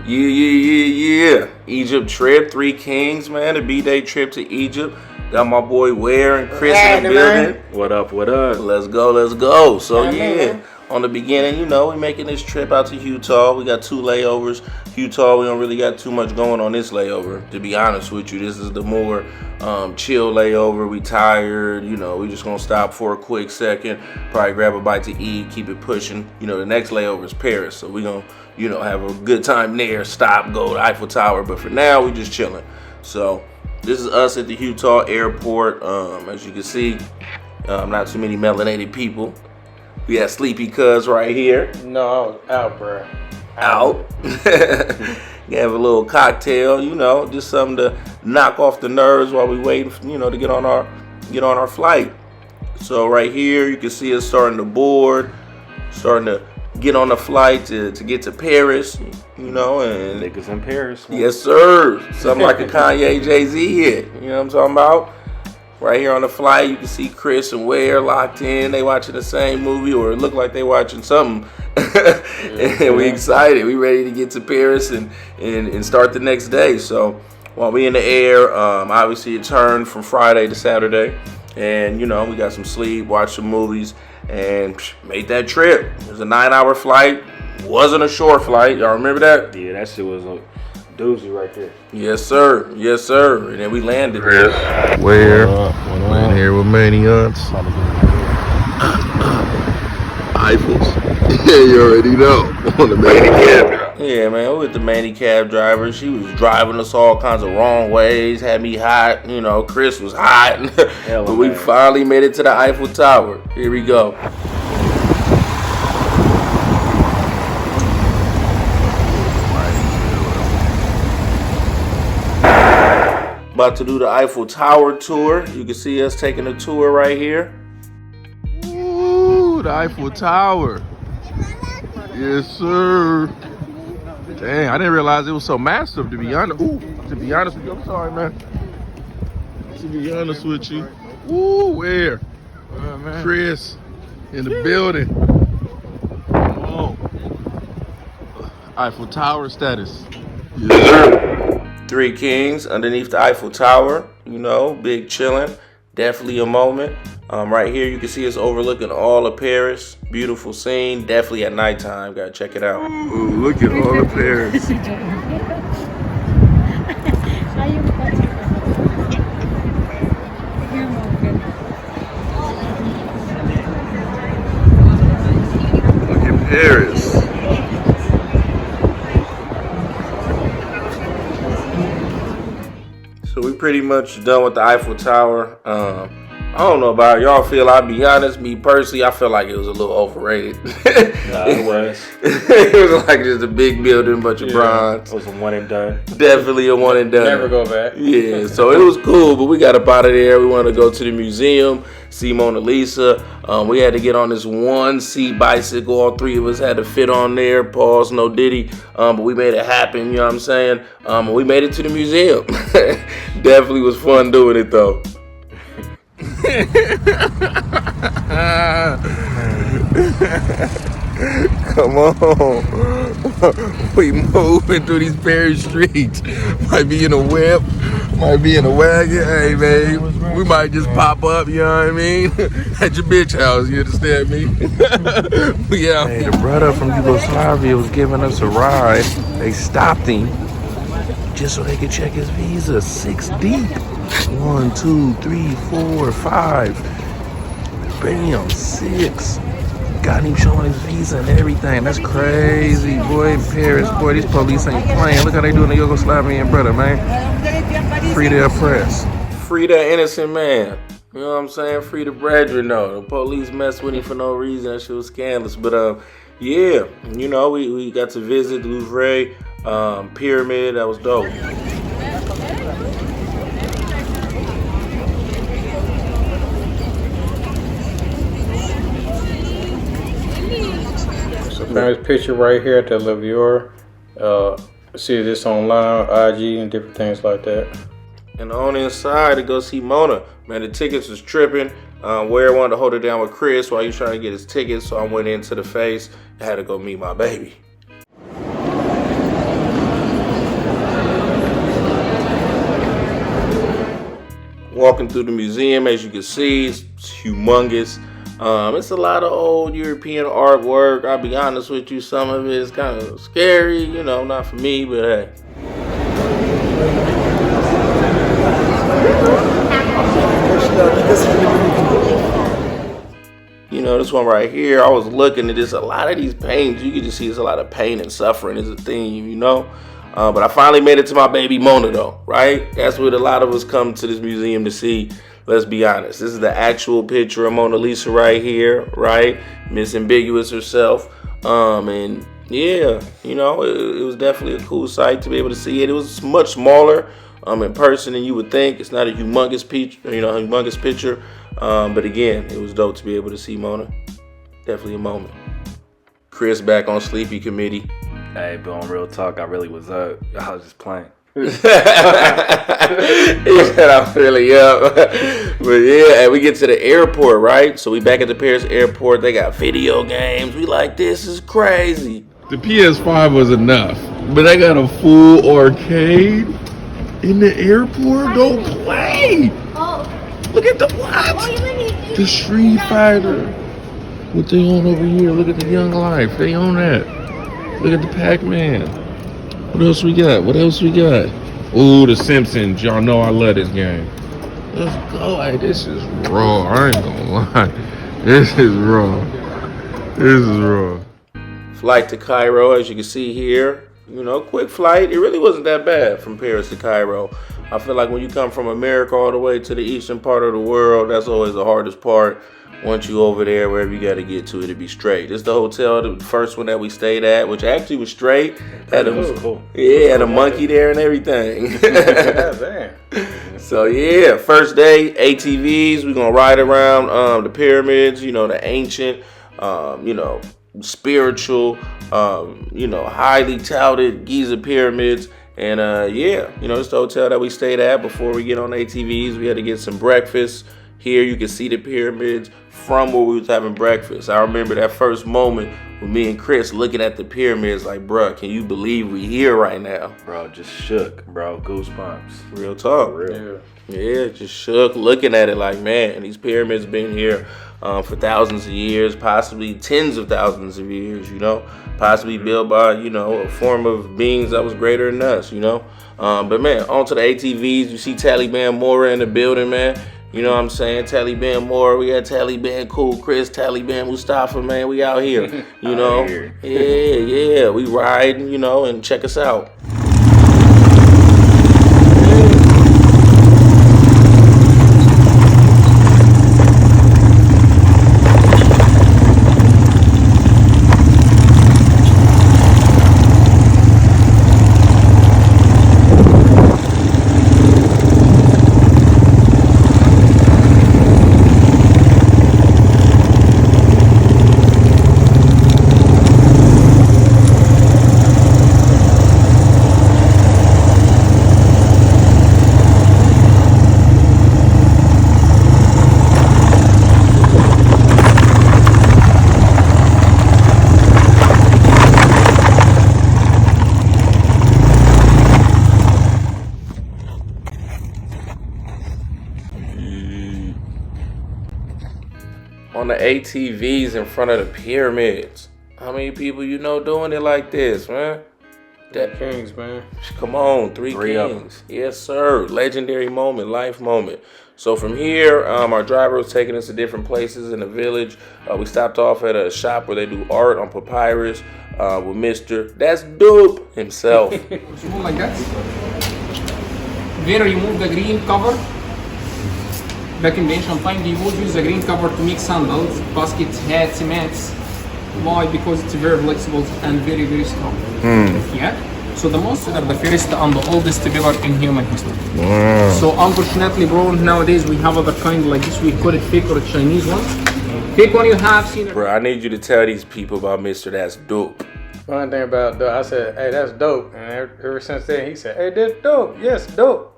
Yeah. Egypt trip, Three Kings, man. The B-Day trip to Egypt. Got my boy Ware and Chris in the building. What up, what up? Let's go. So on the beginning, we making this trip out to Utah. We got 2 layovers. Utah, we don't really got too much going on this layover, to be honest with you. This is the more chill layover. We tired, we just gonna stop for a quick second, probably grab a bite to eat, keep it pushing. The next layover is Paris, so we gonna, have a good time there, stop, go to Eiffel Tower. But for now, we just chilling. So this is us at the Utah airport. As you can see, not too many melanated people. We got Sleepy Cuz right here. No, I was out, bro. Out. You have a little cocktail, just something to knock off the nerves while we wait, to get on our flight. So right here, you can see us starting to board, starting to get on the flight to get to Paris, and Niggas in Paris. Man. Yes, sir. Something like a Kanye Jay-Z hit. You know what I'm talking about? Right here on the flight, you can see Chris and Ware locked in. They watching the same movie, or it look like they watching something. And we excited. We ready to get to Paris and start the next day. So while we in the air, obviously it turned from Friday to Saturday. And, we got some sleep, watched some movies, and made that trip. It was a 9-hour flight. Wasn't a short flight. Y'all remember that? Yeah, that shit was a doozy right there. Yes, sir. And then we landed. Where? In here with Manions. Eiffels. Yeah, you already know. On the Manicab. Yeah, man, we with the Manicab driver. She was driving us all kinds of wrong ways. Had me hot. Chris was hot. But we finally made it to the Eiffel Tower. Here we go. About to do the Eiffel Tower tour. You can see us taking a tour right here. Ooh, the Eiffel Tower. Yes, sir. Dang, I didn't realize it was so massive, to be honest. To be honest with you, I'm sorry, man. To be honest with you. Ooh, where? Chris in the building. Oh. Eiffel Tower status. Yes, sir. Three Kings underneath the Eiffel Tower, big chillin', definitely a moment. Right here, you can see us overlooking all of Paris. Beautiful scene, definitely at nighttime. Gotta check it out. Ooh, look at all of Paris. Look at Paris. So we pretty much done with the Eiffel Tower. I don't know about y'all feel. I'll be honest, me personally, I feel like it was a little overrated. Nah, it was. It was like just a big building, bunch of bronze. It was a one and done. Definitely a one and done. Never go back. Yeah, so it was cool, but we got up out of there. We wanted to go to the museum, see Mona Lisa. We had to get on this one-seat bicycle. All 3 of us had to fit on there. Pause, no diddy. But we made it happen, you know what I'm saying? We made it to the museum. Definitely was fun doing it, though. Come on. We moving through these Paris streets. Might be in a whip, might be in a wagon. Hey, man, we might just pop up, you know what I mean? At your bitch house, you understand me? Yeah. Hey, the brother from Yugoslavia was giving us a ride. They stopped him just so they could check his visa. 6 deep. 1, 2, 3, 4, 5. Bam, 6. Got him showing his visa and everything. That's crazy, boy. In Paris, boy, these police ain't playing. Look how they doing the Yugoslavian brother, man. Free their press. Free that innocent man. You know what I'm saying? Free the brethren, though. The police messed with him for no reason. That shit was scandalous. But, yeah, we got to visit the Louvre pyramid. That was dope. Famous picture right here at the Louvre. See this online, IG, and different things like that. And on the inside to go see Mona. Man, the tickets was tripping. Ware wanted to hold it down with Chris while he was trying to get his tickets, so I went into the face. I had to go meet my baby. walking through the museum. As you can see, it's humongous. It's a lot of old European artwork. I'll be honest with you, some of it is kind of scary, you know, not for me, but hey. You know, this one right here, I was looking at this, a lot of these paintings, you can just see there's a lot of pain and suffering is a theme, you know. But I finally made it to my baby Mona though, right? That's what a lot of us come to this museum to see. Let's be honest. This is the actual picture of Mona Lisa right here, right? Miss Ambiguous herself. And yeah, you know, it was definitely a cool sight to be able to see it. It was much smaller in person than you would think. It's not a humongous picture. But again, it was dope to be able to see Mona. Definitely a moment. Chris back on Sleepy Committee. Hey, but on real talk, I really was up. I was just playing. He said I'm really up. But yeah, and we get to the airport, right? So we back at the Paris airport. They got video games. We like, this is crazy. The PS5 was enough, but I got a full arcade in the airport. Don't play. Look at the what? The Street Fighter. What they on over here? Look at the Young Life. They on that. Look at the Pac-Man. What else we got? Ooh, The Simpsons. Y'all know I love this game. Let's go. Hey, this is raw. I ain't gonna lie. This is raw. Flight to Cairo, as you can see here. You know, quick flight. It really wasn't that bad from Paris to Cairo. I feel like when you come from America all the way to the eastern part of the world, that's always the hardest part. Once you over there, wherever you got to get to, it'll be straight. This is the hotel, the first one that we stayed at, which actually was straight. Had a monkey there and everything. So yeah, first day, ATVs. We're gonna ride around the pyramids. You know, the ancient, you know, spiritual, you know, highly touted Giza pyramids. And yeah, you know, it's the hotel that we stayed at. Before we get on ATVs, we had to get some breakfast. Here you can see the pyramids from where we was having breakfast. I remember that first moment with me and Chris looking at the pyramids like, bruh, can you believe we here right now? Bro, just shook, bro. Goosebumps. Real talk. Real. Yeah, just shook looking at it like, man, these pyramids been here for thousands of years, possibly tens of thousands of years, you know, possibly built by, you know, a form of beings that was greater than us, you know. But man, on to the ATVs. You see Taliban Mora in the building, man. You know what I'm saying? Taliban Mora, we got Taliban Cool Chris, Taliban Mustafa, man. We out here, you know. Yeah, we riding, you know, and check us out. On the ATVs in front of the pyramids. How many people you know doing it like this, man? That Kings, man. Come on, three kings. Yes, sir. Legendary moment, life moment. So from here, our driver was taking us to different places in the village. We stopped off at a shop where they do art on papyrus with Mr. That's Dope himself. Small like that. There you remove the green cover. Back in the ancient time, they would use the green cover to make sandals, baskets, hats, mats. Why? Because it's very flexible and very, very strong. Yeah. So the most are the first and the oldest paper in human history. So unfortunately, bro, nowadays we have other kind like this. We call it fake or Chinese one. Fake one you have seen. Bro, I need you to tell these people about Mr. That's Dope. One thing about dope, I said, hey, that's dope. And ever since then, he said, hey, that's dope. Yes, dope.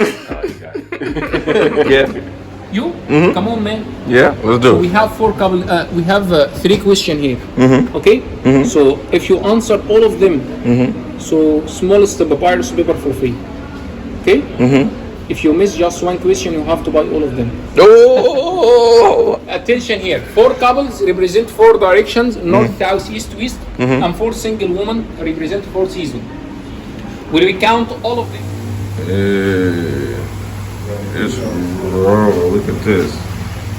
Oh, you got it. Yeah. You? Come on, man. Yeah, let's do So it. we have we have 3 questions here. Okay? So if you answer all of them, so smallest papyrus paper for free. Okay? If you miss just one question, you have to buy all of them. Oh, Attention here. 4 couples represent 4 directions, north, south, east, west, and 4 single women represent 4 seasons. Will we count all of them? Yeah. It's raw. Look at this.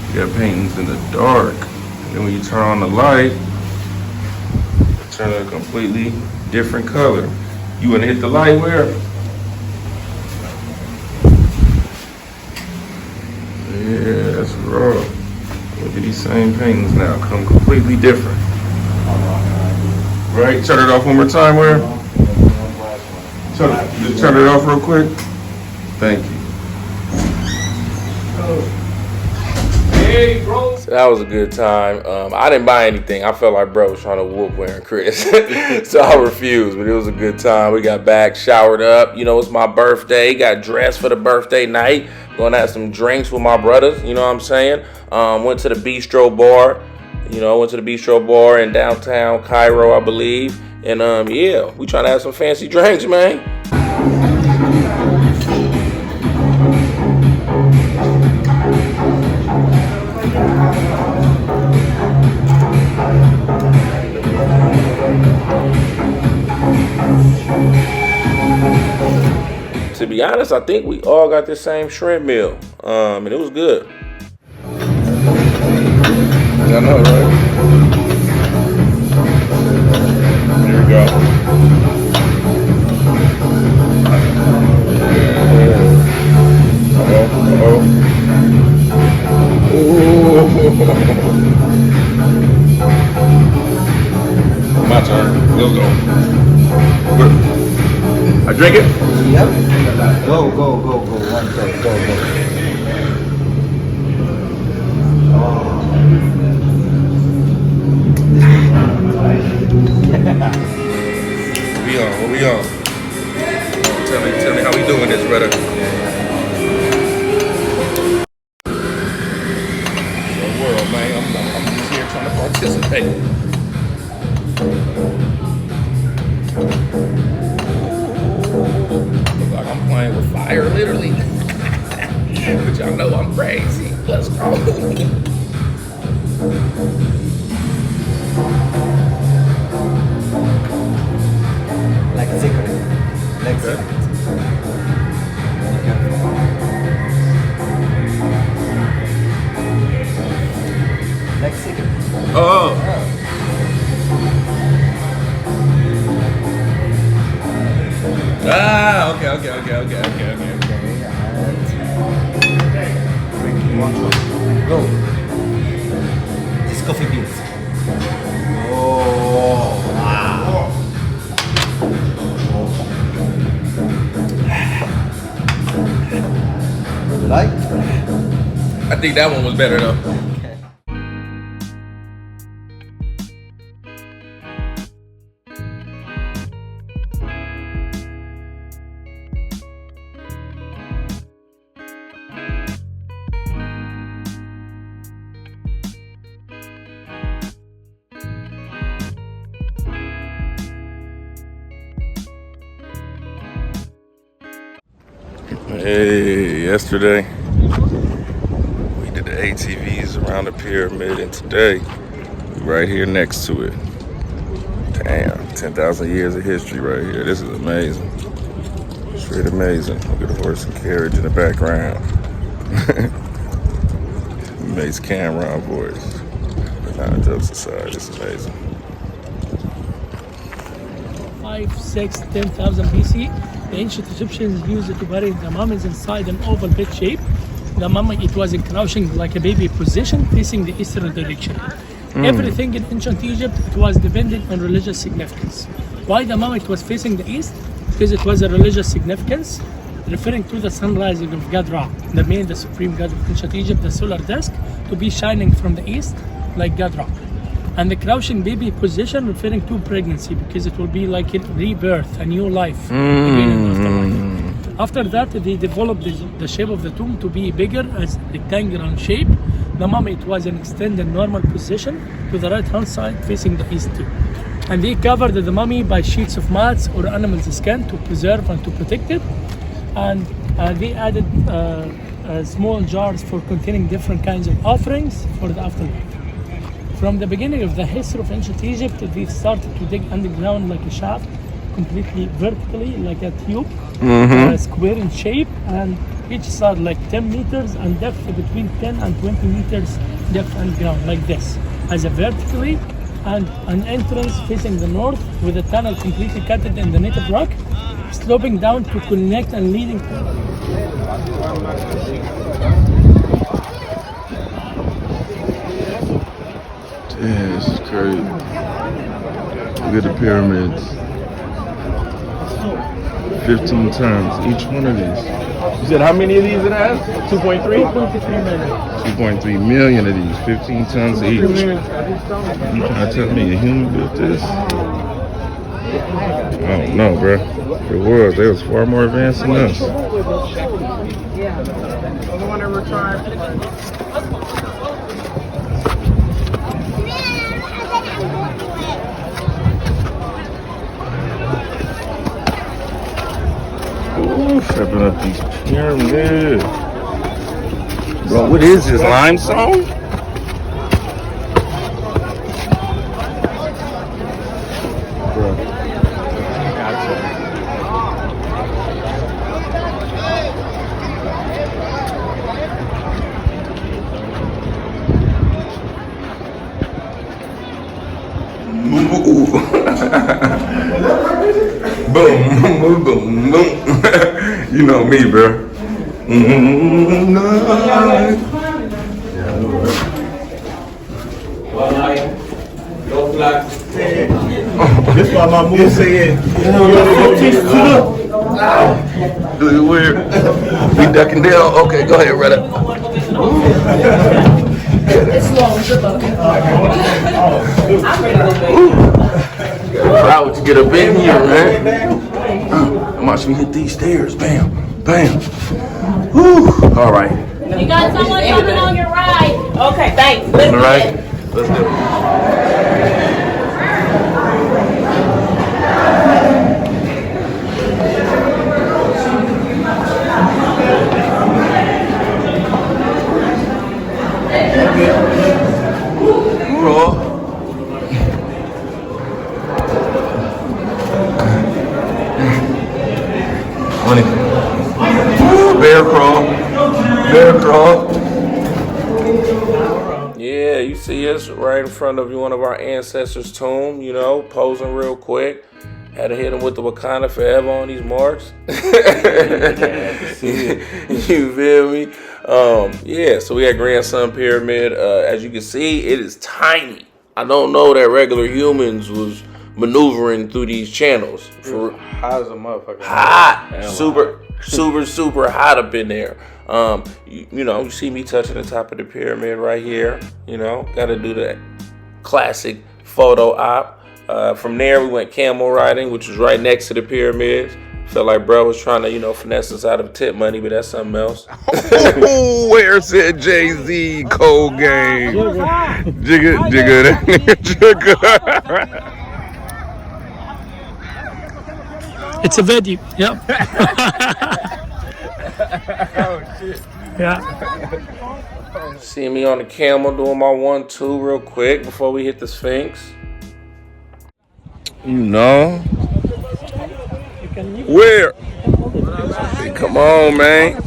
You got paintings in the dark. And then when you turn on the light, it turns a completely different color. You wanna hit the light where? Yeah, that's raw. Look at these same paintings now, come completely different. Right, turn it off one more time, where? Just turn it off real quick. Thank you. Hey, bro. so that was a good time. I didn't buy anything. I felt like bro was trying to whoop wearing Chris. So I refused, but it was a good time. We got back, showered up. You know, it's my birthday. Got dressed for the birthday night. Gonna have some drinks with my brothers, you know what I'm saying? Went to the Bistro Bar. You know, went to the Bistro Bar in downtown Cairo, I believe. And yeah, we trying to have some fancy drinks, man. To be honest, I think we all got the same shrimp meal, and it was good. I know, right? Here we go. My turn. Let's go. I drink it? Yep. Go. One go. What we on? Tell me how we doing this, brother. The world, man. I'm just here trying to participate. Look like I'm playing with fire, literally. But y'all know I'm crazy. Let's go. Like a cigarette. Like cigarette. Like cigarette. Oh. Ah, okay. Go. This coffee beans. Oh, wow. Like? I think that one was better though. Hey, yesterday we did the ATVs around the pyramid, and today we're right here next to it. Damn, 10,000 years of history right here. This is amazing. Straight amazing. Look at the horse and carriage in the background. Makes Cameron voice. But now jokes aside, it's amazing. 5, 6, 10,000 BC, the ancient Egyptians used to bury the mummies inside an oval bed shape. The mummy, it was in crouching like a baby position facing the eastern direction. Everything in ancient Egypt, it was dependent on religious significance. Why the mummy it was facing the east? Because it was a religious significance referring to the sun rising of God Ra, the supreme god of ancient Egypt, the solar disk, to be shining from the east like God Ra. And the crouching baby position referring to pregnancy, because it will be like a rebirth, a new life. Again in afterlife. After that, they developed the shape of the tomb to be bigger as rectangular in shape. The mummy, it was an extended normal position to the right hand side facing the east too. And they covered the mummy by sheets of mats or animal's skin to preserve and to protect it. And They added small jars for containing different kinds of offerings for the afterlife. From the beginning of the history of ancient Egypt, they started to dig underground like a shaft, completely vertically, like a tube, square in shape, and each side like 10 meters and depth between 10 and 20 meters depth underground, like this, as a vertically, and an entrance facing the north with a tunnel completely cut in the native rock, sloping down to connect and leading. Damn, this is crazy. Look at the pyramids. 15 tons, each one of these. You said how many of these it has? 2.3? 2.3 million of these, 15 tons each. You trying to tell me a human built this? I don't know, bro. It was. They was far more advanced than us. Ooh, stepping up these pyramids. Bro, what is this, limestone? Bro. Boom, boom, boom, boom. You know me, bro. This why my move saying, Do it weird. We ducking down. Okay, go ahead, brother. How would you get up in here, man? Watch me hit these stairs. Bam, bam. Woo. All right. You got someone coming on your ride. Okay, thanks. Let's All right. Let's do it. Bro. Bear crawl. Bear crawl. Yeah, you see us right in front of one of our ancestors' tomb, you know, posing real quick. Had to hit him with the Wakanda Forever on these marks. You feel me? Yeah, so we had Grandson Pyramid. As you can see, it is tiny. I don't know that regular humans was maneuvering through these channels. For Hot as a motherfucker. hot, super hot up in there. You know, you see me touching the top of the pyramid right here. You know, got to do that classic photo op. From there, we went camel riding, which was right next to the pyramids. Felt like bro was trying to, you know, finesse us out of tip money, but that's something else. Oh, where said Jay-Z, Cold Game? Jigga, jigga, jigga. It's a video. Yep. Oh, shit. Yeah. See me on the camel doing my 1-2 real quick before we hit the Sphinx. You know. You can leave. Where? Hey, come on, man.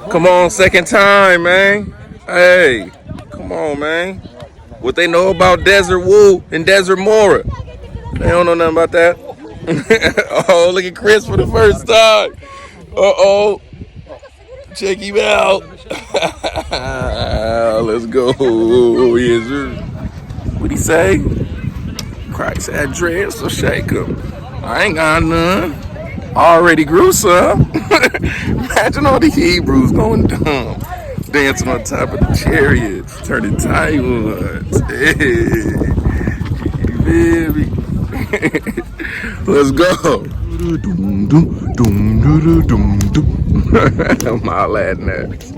Come on, second time, man. Hey, come on, man. What they know about Desert Woo and Desert Mora? They don't know nothing about that. Oh, look at Chris for the first time. Uh-oh. Check him out. Let's go. Yes, sir. What'd he say? Christ had dreads, so shake him. I ain't got none. Already grew some. Imagine all the Hebrews going dumb. Dancing on top of the chariots. Turning Taiwans. Hey. Baby. Let's go. My Latinx.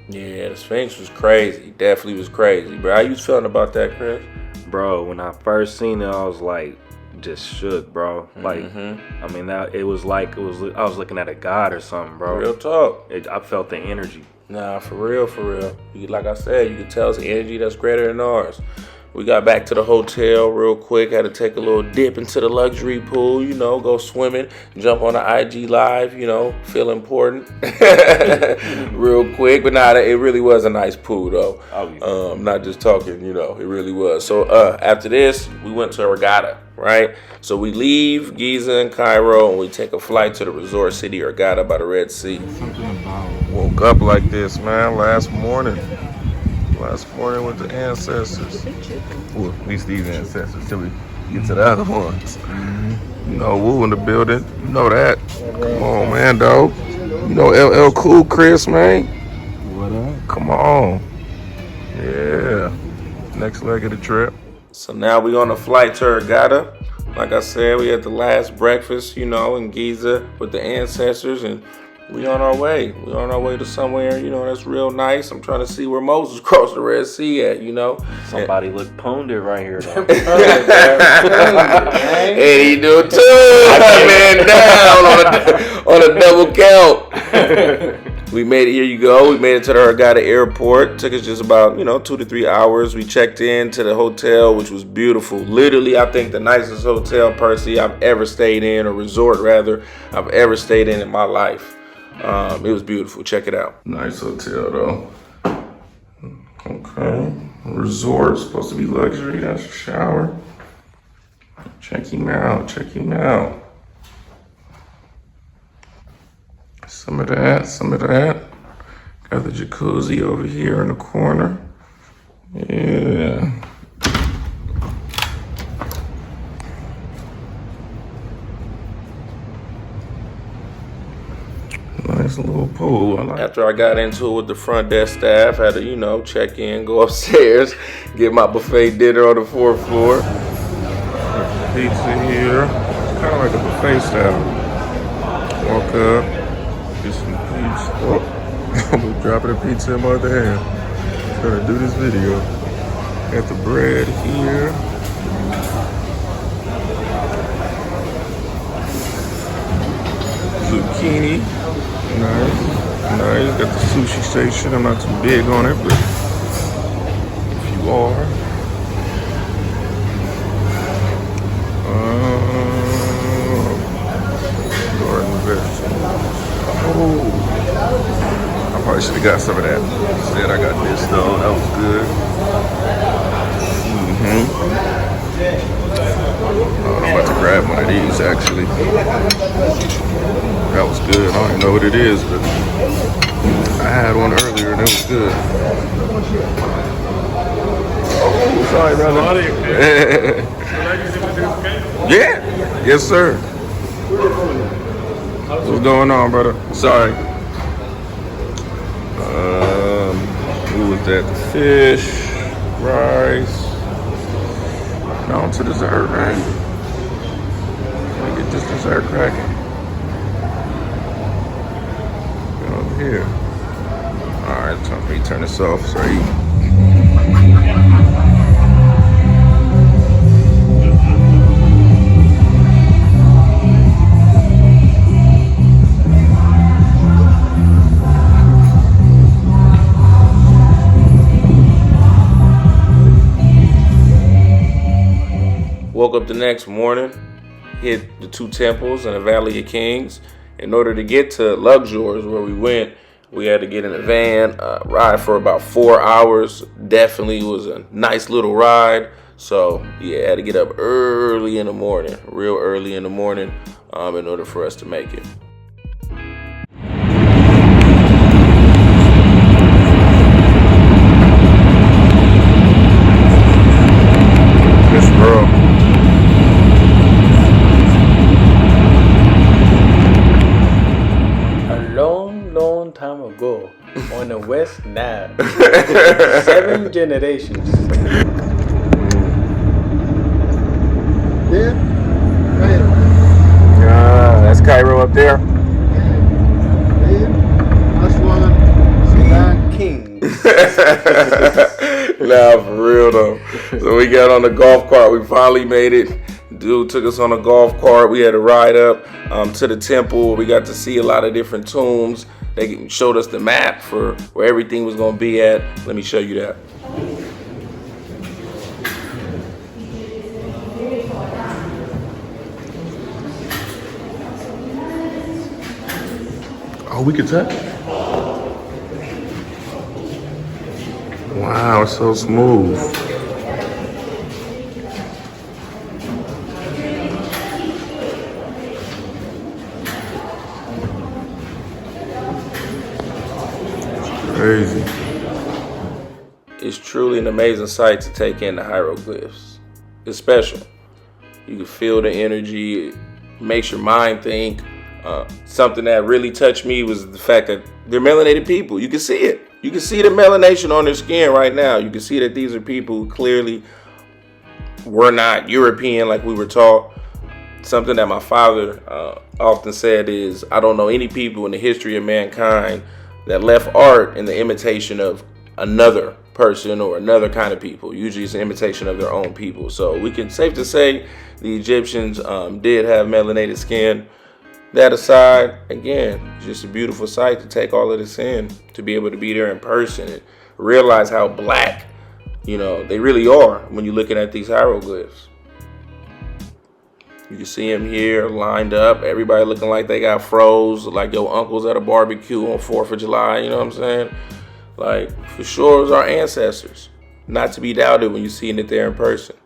Yeah, the Sphinx was crazy. Definitely was crazy. Bro, how you feeling about that, Chris? Bro, when I first seen it, I was like, just shook, bro. Like, I mean, I was looking at a god or something, bro. Real talk. I felt the energy. Nah, for real. Like I said, you can tell it's the energy that's greater than ours. We got back to the hotel real quick. Had to take a little dip into the luxury pool, go swimming, jump on the IG live, feel important real quick. But nah, it really was a nice pool though. Not just talking, it really was. So after this, we went to Hurghada, right? So we leave Giza and Cairo and we take a flight to the resort city Hurghada by the Red Sea. Woke up like this, man, last morning with the ancestors. Well, at least these ancestors till we get to the other ones. Woo in the building. You know that. Come on, man, dog. LL Cool Chris, man. What up? Come on. Yeah. Next leg of the trip. So now we on a flight to Hurghada. Like I said, we had the last breakfast, in Giza with the ancestors, and we on our way. We on our way to somewhere, that's real nice. I'm trying to see where Moses crossed the Red Sea at, Somebody look pwned right here, though. And he do too. Man down on a double count. We made it. Here you go. We made it to the Hurghada airport. Took us just about 2 to 3 hours. We checked in to the hotel, which was beautiful. Literally, I think the nicest hotel, Percy, I've ever stayed in, or resort rather, I've ever stayed in my life. It was beautiful. Check it out. Nice hotel, though. Okay. Resort, supposed to be luxury. That's a shower. Check him out. Some of that. Got the jacuzzi over here in the corner. Yeah. Nice little pool. After I got into it with the front desk staff, had to, check in, go upstairs, get my buffet dinner on the 4th floor. Pizza here. It's kind of like a buffet style. Walk up, get some pizza. Oh, I'm dropping a pizza in my other hand. Trying to do this video. Got the bread here. Zucchini. Nice. Got the sushi station. I'm not too big on it, but if you are. Garden vegetables. Oh. I probably should have got some of that. Instead, I got this though. That was good. I'm about to grab one of these actually. That was good. I don't even know what it is, but I had one earlier and it was good. Oh, sorry, brother. Yeah. Yes, sir. What's going on, brother? Sorry. Who was that? The fish, rice. Now on to dessert, right? Let me get this dessert cracking. Over here. Alright, time for me to turn this off so I eat. Woke up the next morning, hit the 2 temples and the Valley of Kings. In order to get to Luxors, where we went, we had to get in a van, ride for about 4 hours. Definitely was a nice little ride. So yeah, had to get up early in the morning, real early in the morning, in order for us to make it. This girl. Long time ago on the West Nile. 7 generations. That's Cairo up there. Kings. Nah, for real though. So we got on the golf cart. We finally made it Dude took us on a golf cart. We had to ride up to the temple. We got to see a lot of different tombs. They showed us the map for where everything was going to be at. Let me show you that. Oh, we can touch? Wow, it's so smooth. Crazy. It's truly an amazing sight to take in the hieroglyphs. It's special. You can feel the energy. It makes your mind think. Something that really touched me was the fact that they're melanated people. You can see it. You can see the melanation on their skin right now. You can see that these are people who clearly were not European like we were taught. Something that my father often said is, I don't know any people in the history of mankind that left art in the imitation of another person or another kind of people. Usually it's an imitation of their own people. So we can safe to say the Egyptians did have melanated skin. That aside, again, it's just a beautiful sight to take all of this in, to be able to be there in person and realize how black, they really are when you're looking at these hieroglyphs. You can see them here lined up, everybody looking like they got froze, like your uncles at a barbecue on 4th of July, you know what I'm saying? Like, for sure, it was our ancestors. Not to be doubted when you're seeing it there in person.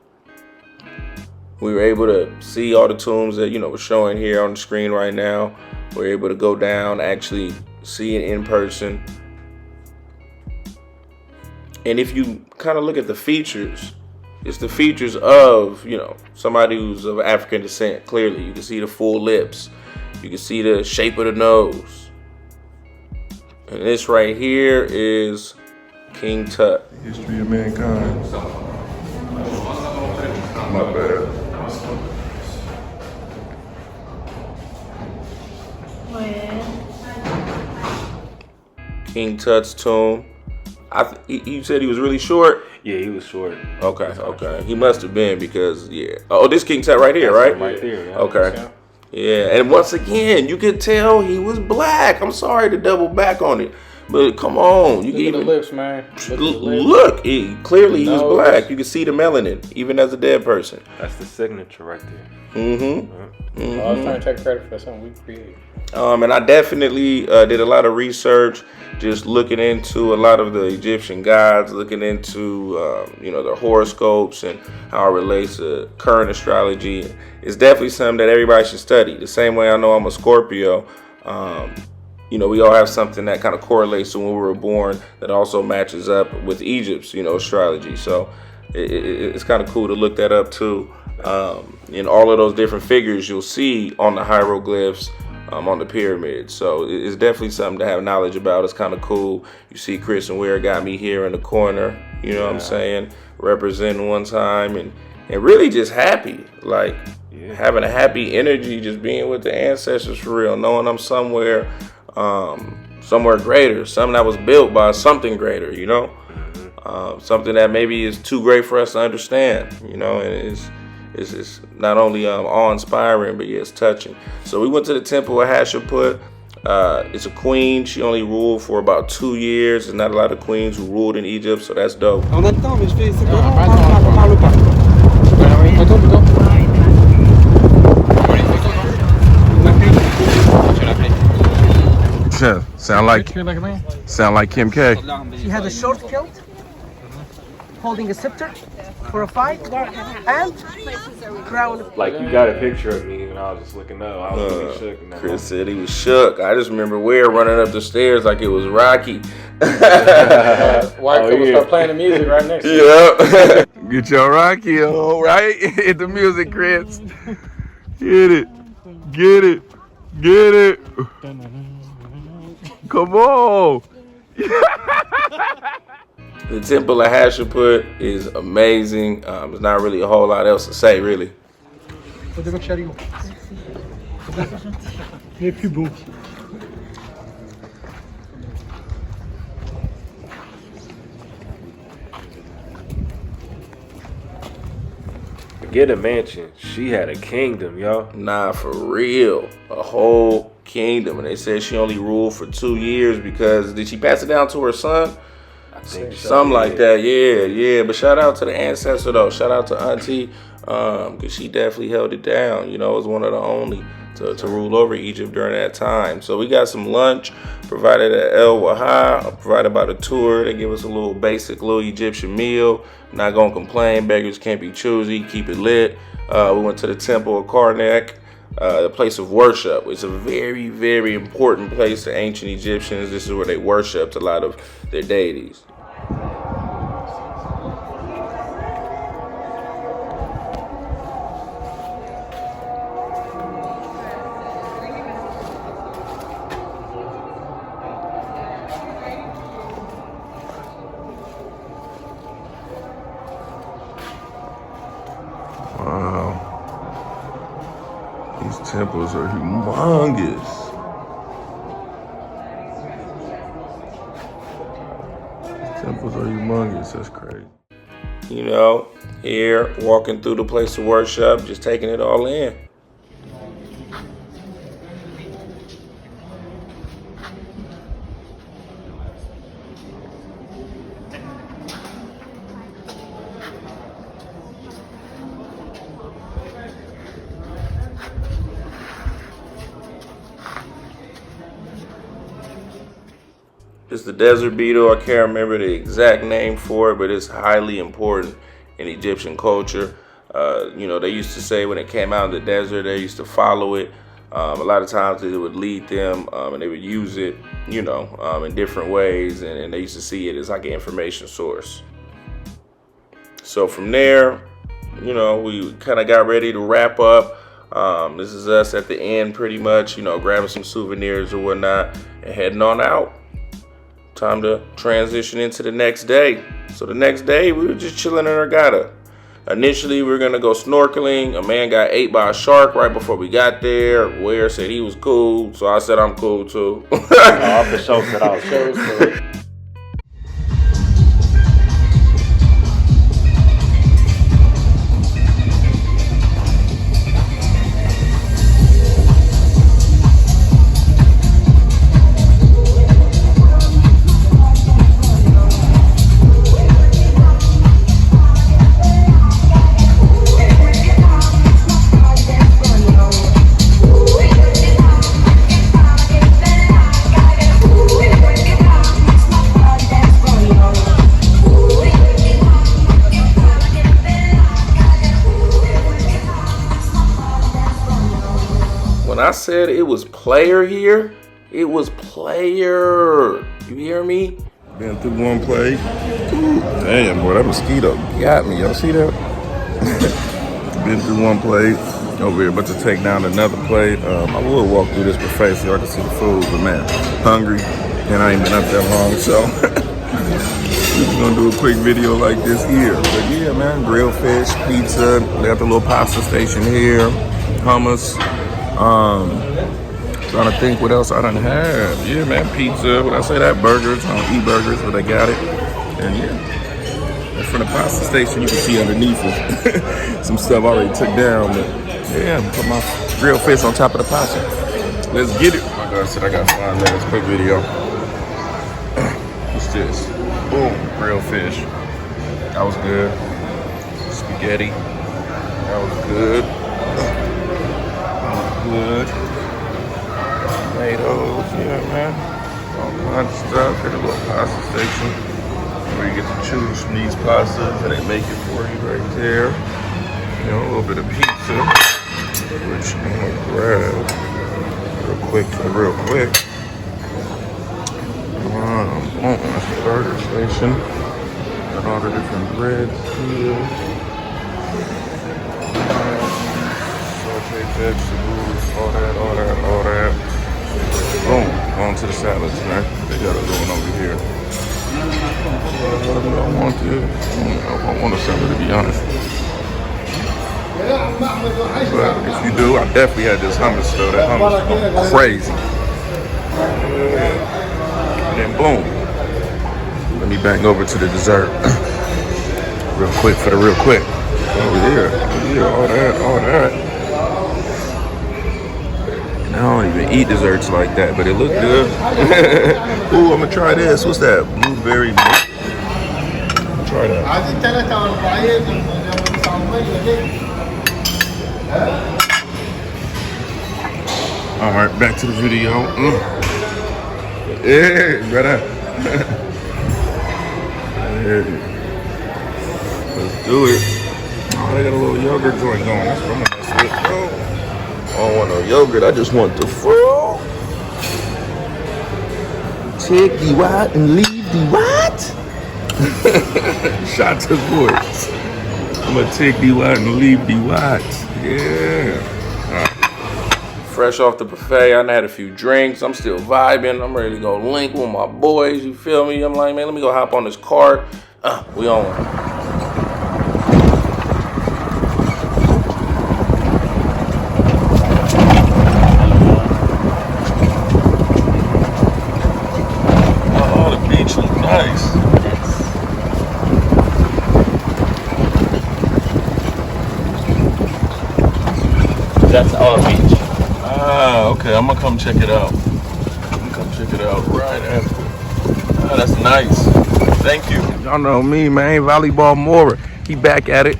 We were able to see all the tombs that, we're showing here on the screen right now. We're able to go down, actually see it in person. And if you kind of look at the features, it's the features of, somebody who's of African descent. Clearly, you can see the full lips. You can see the shape of the nose. And this right here is King Tut. History of mankind. My bad. King Tut's tomb. You said he was really short? Yeah, he was short. Okay. He must have been because, yeah. Oh, this King Tut right here, right? Right there, yeah. Okay. Yeah, and once again, you could tell he was black. I'm sorry to double back on it, but come on. You Look at the lips, man. Look, clearly he was black. You can see the melanin, even as a dead person. That's the signature right there. Mm-hmm. I was trying to take credit for something we created. And I definitely did a lot of research, just looking into a lot of the Egyptian gods, looking into their horoscopes and how it relates to current astrology. It's definitely something that everybody should study. The same way I know I'm a Scorpio. We all have something that kind of correlates to when we were born that also matches up with Egypt's, astrology. So it's kind of cool to look that up too. In all of those different figures you'll see on the hieroglyphs, on the pyramids. So it's definitely something to have knowledge about. It's kind of cool. You see Chris and Weir got me here in the corner, you know what I'm saying, representing one time and really just happy, like having a happy energy, just being with the ancestors for real, knowing I'm somewhere greater, something that was built by something greater, something that maybe is too great for us to understand, and it's not only awe-inspiring, but it's touching. So we went to the temple of Hatshepsut. It's a queen. She only ruled for about 2 years. There's not a lot of queens who ruled in Egypt, so that's dope. Sound like Kim K. She had a short kilt, holding a scepter for a fight, and crown. Like, you got a picture of me and I was just looking up. I was really shook. In that Chris said he was shook. I just remember Weir running up the stairs like it was Rocky. White people start playing the music right next to you. Yep. Get your Rocky on, right? Hit the music, Chris. Get it. Come on. The temple of Hatshepsut is amazing. There's not really a whole lot else to say, really. forget a mansion. She had a kingdom, yo. Nah, for real. A whole kingdom. And they said she only ruled for 2 years because, did she pass it down to her son? I think so, Something like that. Yeah. But shout out to the ancestor, though. Shout out to Auntie, because she definitely held it down. You know, was one of the only to rule over Egypt during that time. So we got some lunch provided at El Waha, provided by the tour. They give us a little basic little Egyptian meal. Not gonna complain, beggars can't be choosy, keep it lit. We went to the Temple of Karnak, the place of worship. It's a very, very important place to ancient Egyptians. This is where they worshipped a lot of their deities. Wow. These temples are humongous. These temples are humongous. That's crazy. You know, here, walking through the place of worship, just taking it all in. It's the desert beetle. I can't remember the exact name for it, but it's highly important in Egyptian culture. You know, they used to say when it came out of the desert, they used to follow it. A lot of times it would lead them and they would use it, you know, in different ways. And they used to see it as like an information source. So from there, you know, we kind of got ready to wrap up. This is us at the end pretty much, you know, grabbing some souvenirs or whatnot and heading on out. Time to transition into the next day. So the next day, we were just chilling in Hurghada. Initially, we were going to go snorkeling. A man got ate by a shark right before we got there. Ware said he was cool, so I said I'm cool too. I for sure said I was cool. I said it was player here, it was player. You hear me? Been through one plate. Ooh, damn, boy, that mosquito got me. Y'all see that? Been through one plate. Over here, about to take down another plate. I will walk through this buffet so y'all can see the food, but man, hungry, and I ain't been up that long, so we're just gonna do a quick video like this here. But yeah, man, grilled fish, pizza. They got the little pasta station here, hummus. Trying to think what else I done have. Yeah, man, pizza. When I say that, burgers. I don't eat burgers, but they got it. And yeah, and from the pasta station, you can see underneath it some stuff I already took down. But yeah, put my grilled fish on top of the pasta. Let's get it. Like I said, I got 5 minutes. Quick video. What's this? Boom, grilled fish. That was good. Spaghetti. That was good. Good. Tomatoes, yeah, man. All kinds of stuff. Here's a little pasta station where you get to choose from these pastas and they make it for you right there. You know, a little bit of pizza, which I'm gonna grab real quick. That's the burger station. Got all the different breads here. Vegetables, all that. Boom, on to the salads, man. They got it going over here. I want to. I want a salad, to be honest. But if you do, I definitely had this hummus though. That hummus is crazy. And then boom. Let me back over to the dessert real quick for the real quick. Over here. Yeah, all that. And I don't even eat desserts like that, but it looked good. Ooh, I'm gonna try this. What's that? Blueberry mix. Try that. All right, back to the video. Yeah, brother. Yeah. Let's do it. Oh, they got a little yogurt joint going. That's what I'm gonna mess with, bro. I don't want no yogurt. I just want the fruit. Take the white and leave the white. Shot to voice. I'm gonna take the white and leave the white. Yeah. Fresh off the buffet, I done had a few drinks. I'm still vibing. I'm ready to go link with my boys. You feel me? I'm like, man, let me go hop on this cart. We on one. Nice. That's our beach. Ah, okay. I'm gonna come check it out. Right after. Oh, that's nice. Thank you. Y'all know me, man. Volleyball Mora. He back at it.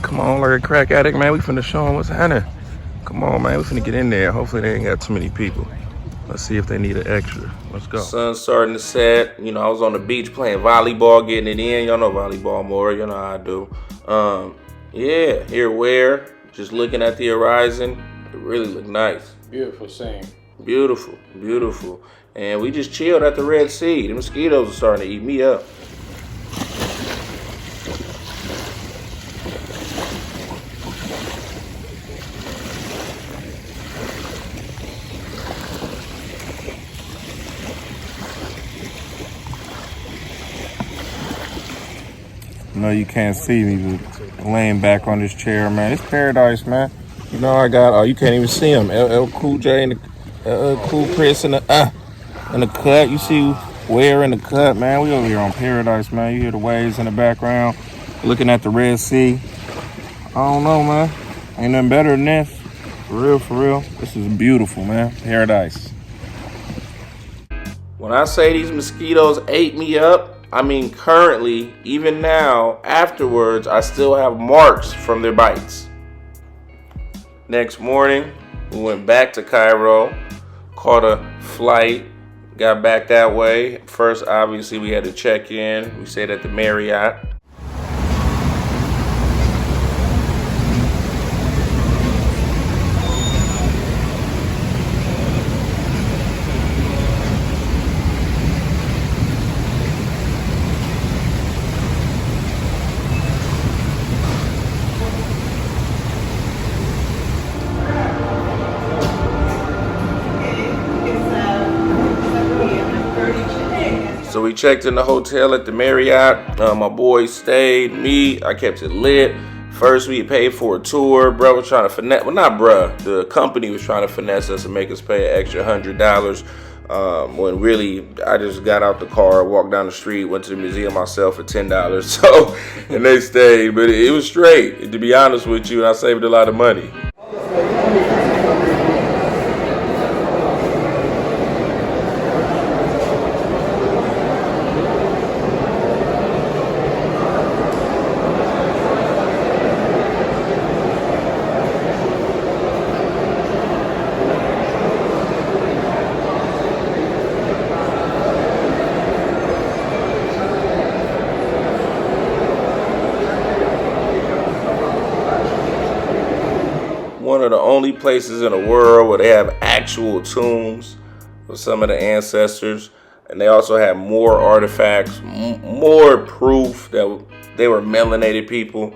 Come on, like a crack addict, man. We finna show him what's happening. Come on, man. We finna get in there. Hopefully they ain't got too many people. Let's see if they need an extra. Let's go. Sun's starting to set. You know, I was on the beach playing volleyball, getting it in. Y'all know volleyball more. You know how I do. Yeah, here where just looking at the horizon, it really looked nice. Beautiful scene. Beautiful, beautiful. And we just chilled at the Red Sea. The mosquitoes are starting to eat me up. No, you can't see me, but laying back on this chair, man. It's paradise, man. You know, I got, you can't even see him. LL Cool J and the Cool Chris in the cut. You see where in the cut, man. We over here on paradise, man. You hear the waves in the background, looking at the Red Sea. I don't know, man. Ain't nothing better than this. For real. This is beautiful, man. Paradise. When I say these mosquitoes ate me up, I mean currently, even now, afterwards, I still have marks from their bites. Next morning, we went back to Cairo, caught a flight, got back that way. First, obviously, we had to check in. We stayed at the Marriott. So we checked in the hotel at the Marriott. My boys stayed. I kept it lit. First, we paid for a tour. Bruh was trying to finesse. Well, not bruh. The company was trying to finesse us and make us pay an extra $100. When really, I just got out the car, walked down the street, went to the museum myself for $10. So, and they stayed. But it was straight. To be honest with you, and I saved a lot of money. One of the only places in the world where they have actual tombs of some of the ancestors, and they also have more artifacts, more proof that they were melanated people.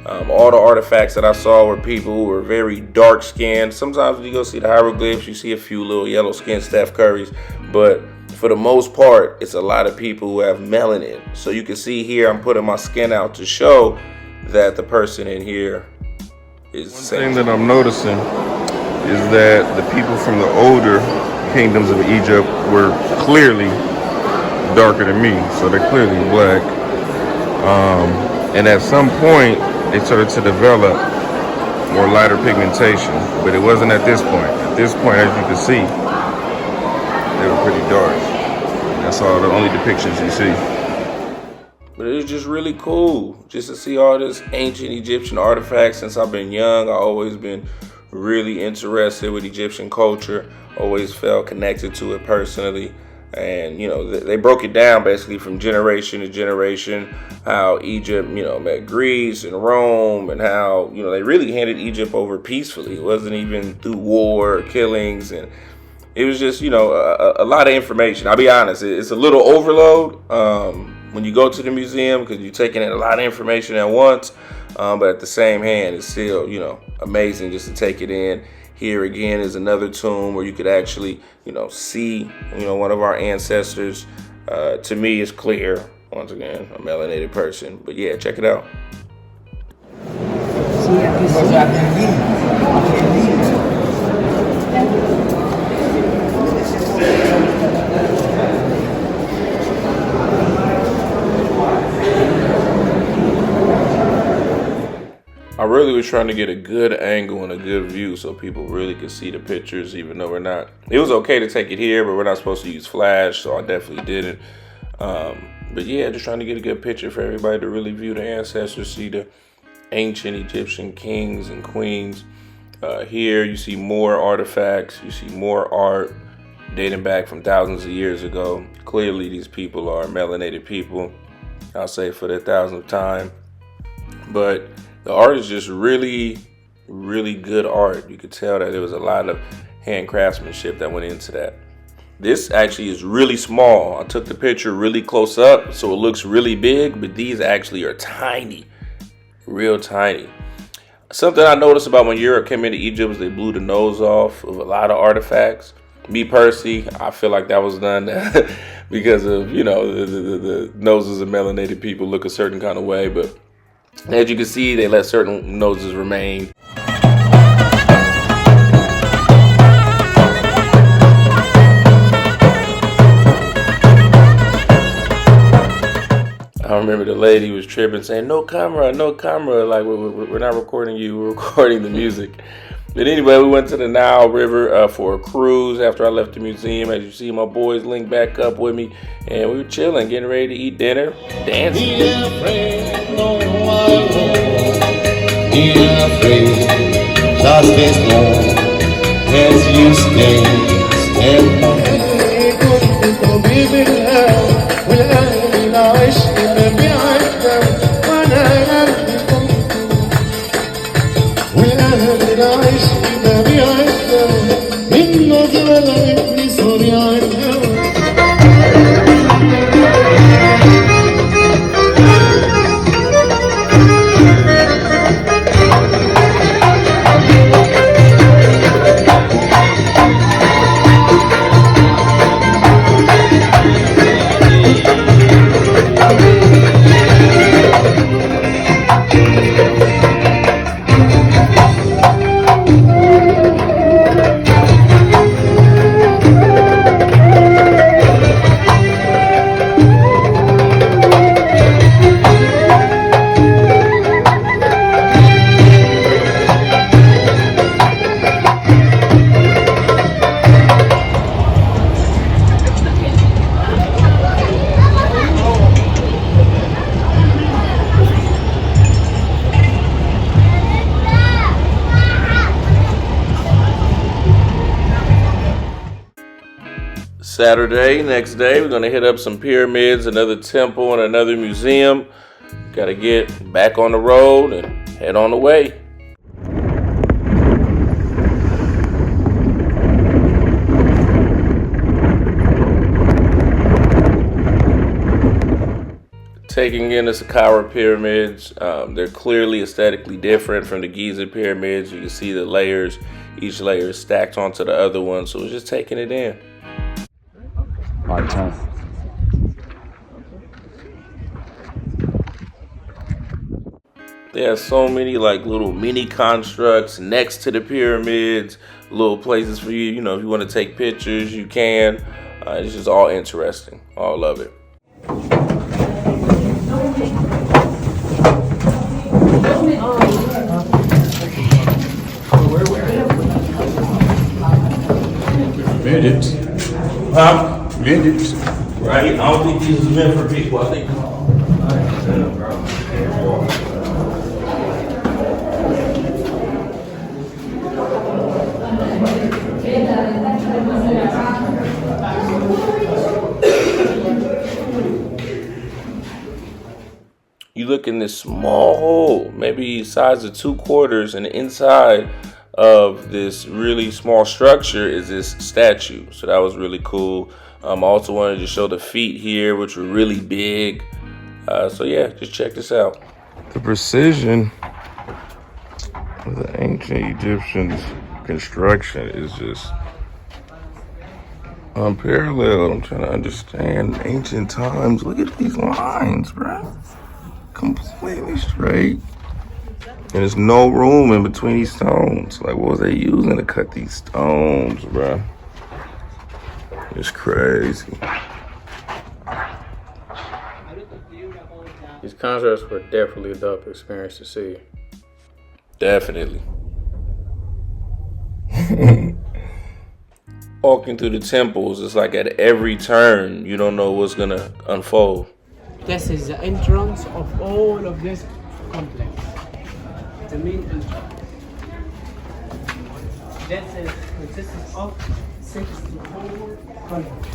All the artifacts that I saw were people who were very dark skinned. Sometimes when you go see the hieroglyphs, you see a few little yellow skinned Steph Currys, but for the most part, it's a lot of people who have melanin. So you can see here, I'm putting my skin out to show that the person in here is the same. One thing that I'm noticing is that the people from the older kingdoms of Egypt were clearly darker than me, so they're clearly black. And at some point, they started to develop or lighter pigmentation, but it wasn't at this point. At this point, as you can see, they were pretty dark. That's all the only depictions you see. But it was just really cool just to see all this ancient Egyptian artifacts. Since I've been young, I've always been really interested with Egyptian culture, always felt connected to it personally. And, you know, they broke it down basically from generation to generation, how Egypt, you know, met Greece and Rome, and how, you know, they really handed Egypt over peacefully. It wasn't even through war or killings. And it was just, you know, a lot of information. I'll be honest, it's a little overload when you go to the museum because you're taking in a lot of information at once. But at the same hand, it's still, you know, amazing just to take it in. Here again is another tomb where you could actually, you know, see, you know, one of our ancestors. To me, it's clear. Once again, a melanated person. But yeah, check it out. I really was trying to get a good angle and a good view so people really could see the pictures, even though we're not. It was okay to take it here, but we're not supposed to use flash, so I definitely didn't. But yeah, just trying to get a good picture for everybody to really view the ancestors, see the ancient Egyptian kings and queens. Here you see more artifacts, you see more art dating back from thousands of years ago. Clearly these people are melanated people, I'll say for the 1000th time. But the art is just really, really good art. You could tell that there was a lot of hand craftsmanship that went into that. This actually is really small. I took the picture really close up, so it looks really big, but these actually are tiny, real tiny. Something I noticed about when Europe came into Egypt was they blew the nose off of a lot of artifacts. Me personally, I feel like that was done because of, you know, the noses of melanated people look a certain kind of way, but as you can see, they let certain noses remain. I remember the lady was tripping, saying, no camera, like we're not recording you, we're recording the music. But anyway, we went to the Nile River for a cruise after I left the museum. As you see, my boys linked back up with me, and we were chilling, getting ready to eat dinner, dancing. Just as long as you stand Saturday, next day, we're gonna hit up some pyramids, another temple, and another museum. Gotta get back on the road and head on the way. Taking in the Saqqara pyramids, they're clearly aesthetically different from the Giza pyramids. You can see the layers, each layer is stacked onto the other one, so it's just taking it in. All right, Tom. They have so many like little mini constructs next to the pyramids, little places for you, you know, if you want to take pictures, you can. It's just all interesting. All love it. Vintage. Huh? Vintage. Right? I don't think these is meant for people. I think. You look in this small hole, maybe size of 2 quarters, and inside of this really small structure is this statue. So that was really cool. I also wanted to show the feet here, which were really big. So yeah, just check this out. The precision of the ancient Egyptians' construction is just unparalleled. I'm trying to understand ancient times. Look at these lines, bro. Completely straight. And there's no room in between these stones. Like, what was they using to cut these stones, bro? It's crazy. These concerts were definitely a dope experience to see. Definitely. Walking through the temples, it's like at every turn, you don't know what's gonna unfold. This is the entrance of all of this complex. The main entrance. This is consists of 64 columns.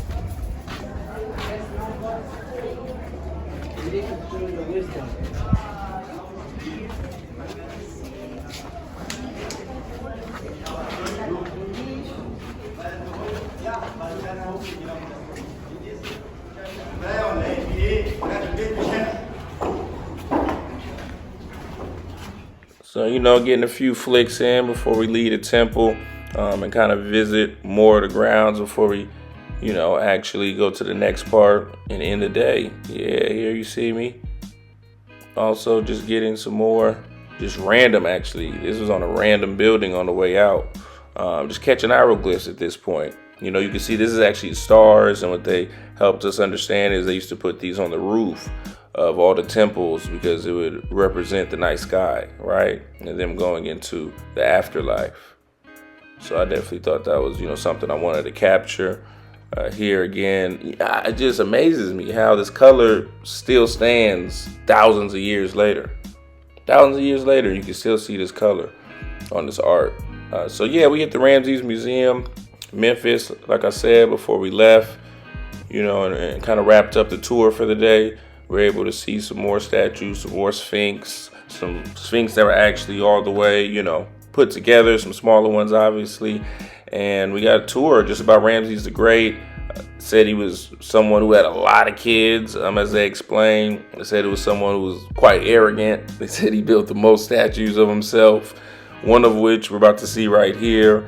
So, you know, getting a few flicks in before we leave the temple and kind of visit more of the grounds before we, you know, actually go to the next part and end the day. Yeah, here you see me. Also, just getting some more, just random actually. This was on a random building on the way out. Just catching hieroglyphs at this point. You know, you can see this is actually stars, and what they helped us understand is they used to put these on the roof of all the temples because it would represent the night sky, right? And them going into the afterlife. So I definitely thought that was, you know, something I wanted to capture. Here again, it just amazes me how this color still stands thousands of years later. Thousands of years later, you can still see this color on this art. So yeah, we hit the Ramses Museum, Memphis, like I said before we left, you know, and kind of wrapped up the tour for the day. We're able to see some more statues, some more Sphinx, some Sphinx that were actually all the way, you know, put together, some smaller ones, obviously. And we got a tour just about Ramses the Great. Said he was someone who had a lot of kids, as they explained. They said it was someone who was quite arrogant. They said he built the most statues of himself, one of which we're about to see right here.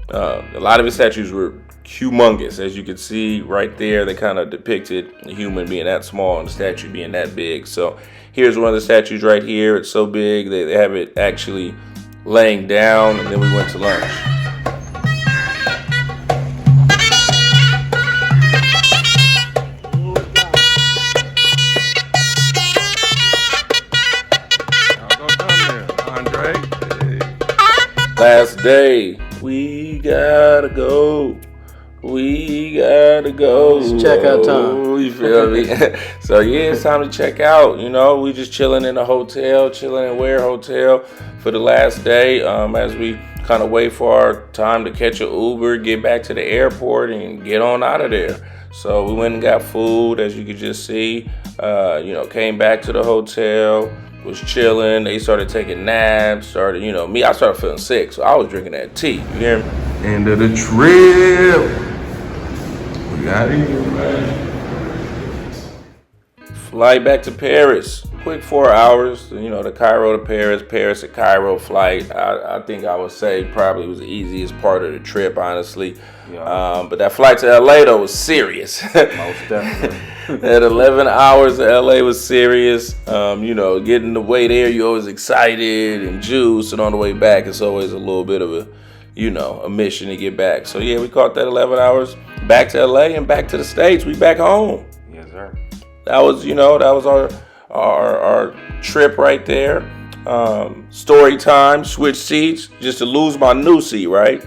A lot of his statues were humongous, as you can see right there. They kind of depicted a human being that small and the statue being that big. So here's one of the statues right here. It's so big they have it actually laying down, and then we went to lunch. Last day, we gotta go. We gotta go. It's checkout time. You feel me? So yeah, it's time to check out. You know, we just chilling in a hotel, chilling in Ware Hotel for the last day. As we kind of wait for our time to catch an Uber, get back to the airport, and get on out of there. So we went and got food, as you could just see. You know, came back to the hotel. Was chilling. They started taking naps. I started feeling sick, so I was drinking that tea. You hear me? End of the trip. We got it, man. Flight back to Paris. Quick 4 hours. You know, the Cairo to Paris, Paris to Cairo flight. I think I would say probably was the easiest part of the trip, honestly. Yeah. But that flight to LA though was serious. Most definitely. That 11 hours to LA was serious. You know, getting the way there, you're always excited and juiced, and on the way back, it's always a little bit of a mission to get back. So yeah, we caught that 11 hours back to LA and back to the States. We back home. Yes, sir. That was our trip right there. Story time, switch seats, just to lose my new seat, right?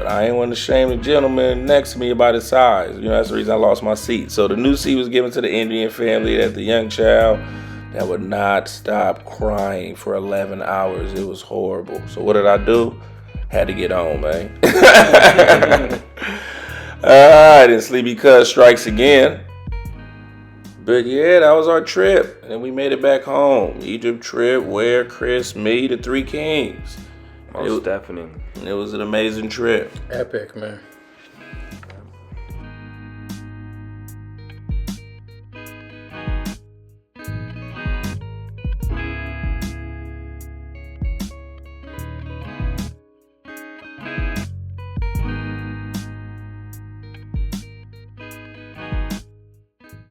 But I ain't want to shame the gentleman next to me about his size. You know, that's the reason I lost my seat. So the new seat was given to the Indian family that the young child that would not stop crying for 11 hours. It was horrible. So what did I do? Had to get home, man. And Sleepy Cuz strikes again. But yeah, that was our trip. And we made it back home. Egypt trip, Ware, Chris, me, the Three Kings. Most definitely. It was an amazing trip. Epic, man.